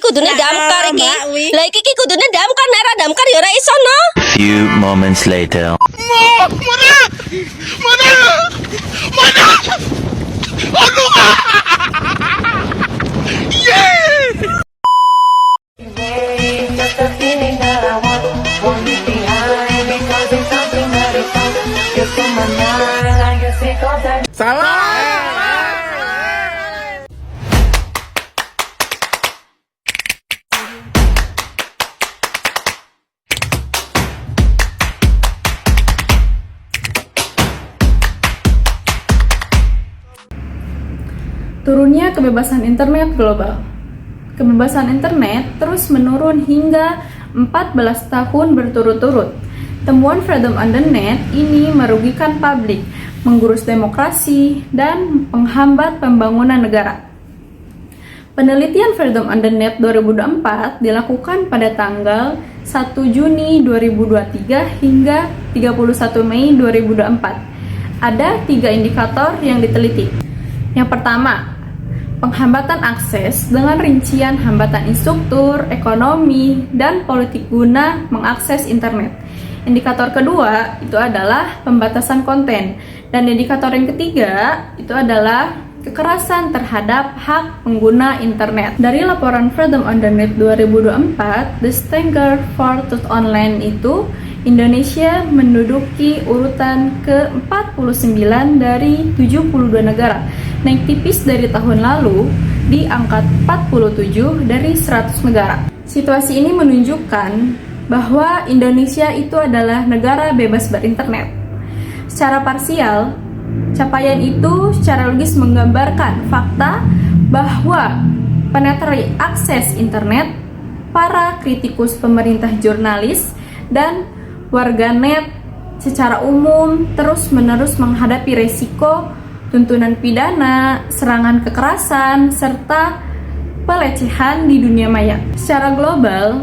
kudune damkar iki. Lah iki kudune damkar, nek ora damkar ya ora iso no. Few moments later. Turunnya kebebasan internet global. Kebebasan internet terus menurun hingga 14 tahun berturut-turut. Temuan Freedom on the Net ini merugikan publik, menggurus demokrasi, dan menghambat pembangunan negara. Penelitian Freedom on the Net 2024 dilakukan pada tanggal 1 Juni 2023 hingga 31 Mei 2024. Ada 3 indikator yang diteliti. Yang pertama, penghambatan akses dengan rincian hambatan instruktur, ekonomi, dan politik guna mengakses internet. Indikator kedua itu adalah pembatasan konten, dan indikator yang ketiga itu adalah kekerasan terhadap hak pengguna internet. Dari laporan Freedom on the Net 2024, The Standard for Truth Online itu Indonesia menduduki urutan ke-49 dari 72 negara, naik tipis dari tahun lalu di angka 47 dari 100 negara. Situasi ini menunjukkan bahwa Indonesia itu adalah negara bebas berinternet. Secara parsial, capaian itu secara logis menggambarkan fakta bahwa penetrasi akses internet, para kritikus pemerintah, jurnalis, dan warganet secara umum terus-menerus menghadapi resiko tuntutan pidana, serangan kekerasan, serta pelecehan di dunia maya. Secara global,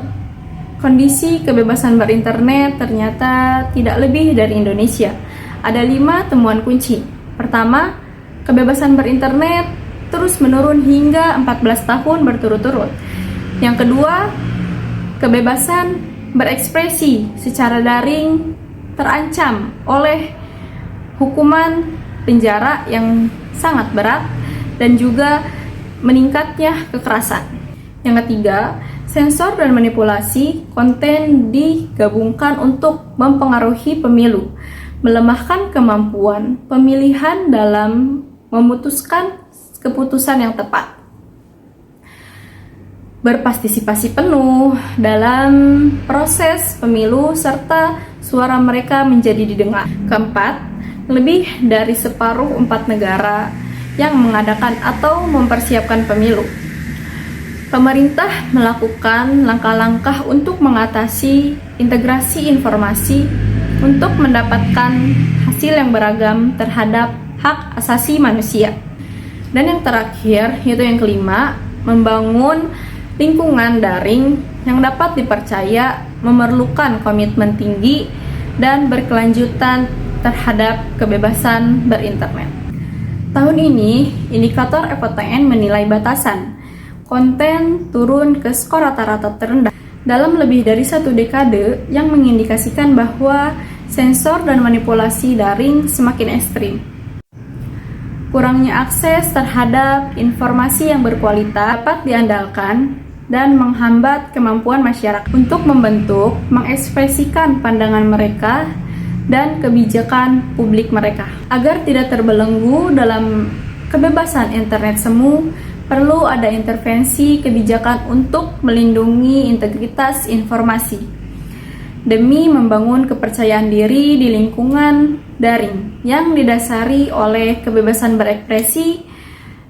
kondisi kebebasan berinternet ternyata tidak lebih dari Indonesia. Ada 5 temuan kunci. Pertama, kebebasan berinternet terus menurun hingga 14 tahun berturut-turut. Yang kedua, kebebasan berekspresi secara daring terancam oleh hukuman penjara yang sangat berat dan juga meningkatnya kekerasan. Yang ketiga, sensor dan manipulasi konten digabungkan untuk mempengaruhi pemilu, melemahkan kemampuan pemilihan dalam memutuskan keputusan yang tepat, berpartisipasi penuh dalam proses pemilu, serta suara mereka menjadi didengar. Keempat, lebih dari separuh 4 negara yang mengadakan atau mempersiapkan pemilu. Pemerintah melakukan langkah-langkah untuk mengatasi integrasi informasi untuk mendapatkan hasil yang beragam terhadap hak asasi manusia. Dan yang terakhir, yaitu yang kelima, membangun lingkungan daring yang dapat dipercaya, memerlukan komitmen tinggi dan berkelanjutan terhadap kebebasan berinternet. Tahun ini, indikator FOTN menilai batasan konten turun ke skor rata-rata terendah dalam lebih dari 1 dekade, yang mengindikasikan bahwa sensor dan manipulasi daring semakin ekstrim. Kurangnya akses terhadap informasi yang berkualitas dapat diandalkan dan menghambat kemampuan masyarakat untuk membentuk, mengekspresikan pandangan mereka dan kebijakan publik mereka. Agar tidak terbelenggu dalam kebebasan internet semu, perlu ada intervensi kebijakan untuk melindungi integritas informasi demi membangun kepercayaan diri di lingkungan daring yang didasari oleh kebebasan berekspresi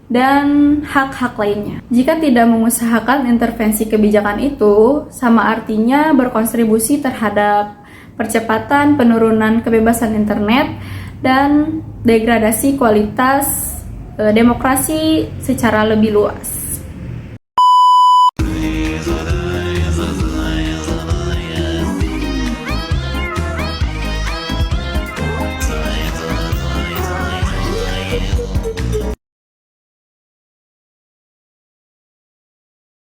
dan hak-hak lainnya. Jika tidak mengusahakan intervensi kebijakan itu, sama artinya berkontribusi terhadap percepatan penurunan kebebasan internet dan degradasi kualitas demokrasi secara lebih luas.